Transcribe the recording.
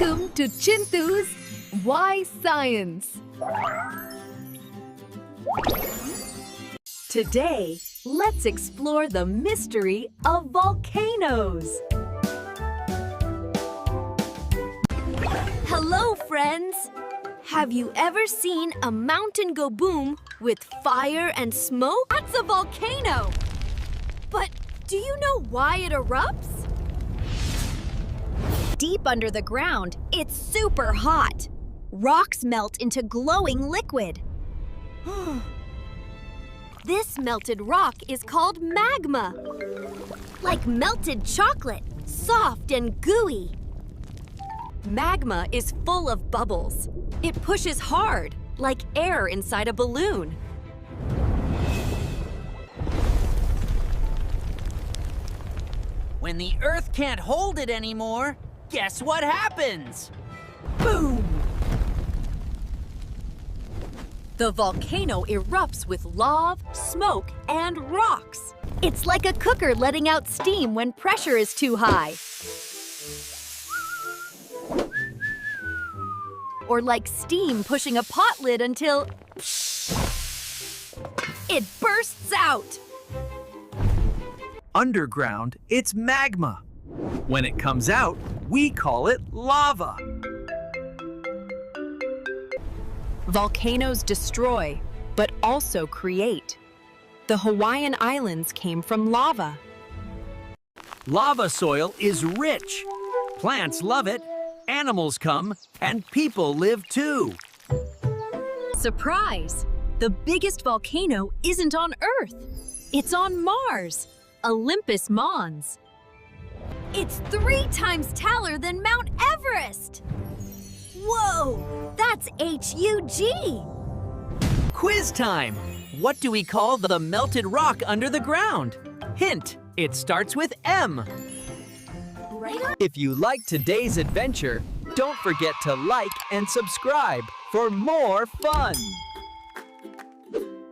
Welcome to Chintu's Why Science. Today, let's explore the mystery of volcanoes. Hello, friends! Have you ever seen a mountain go boom with fire and smoke? That's a volcano! But do you know why it erupts? Deep under the ground, it's super hot. Rocks melt into glowing liquid. This melted rock is called magma. Like melted chocolate, soft and gooey. Magma is full of bubbles. It pushes hard, like air inside a balloon. When the Earth can't hold it anymore, guess what happens? Boom! The volcano erupts with lava, smoke, and rocks. It's like a cooker letting out steam when pressure is too high. Or like steam pushing a pot lid until it bursts out. Underground, it's magma. When it comes out, we call it lava. Volcanoes destroy, but also create. The Hawaiian Islands came from lava. Lava soil is rich. Plants love it, animals come, and people live too. Surprise! The biggest volcano isn't on Earth. It's on Mars, Olympus Mons. It's 3 times taller than Mount Everest. Whoa! That's HUG! Quiz time! What do we call the melted rock under the ground? Hint, it starts with M. If you liked today's adventure, don't forget to like and subscribe for more fun.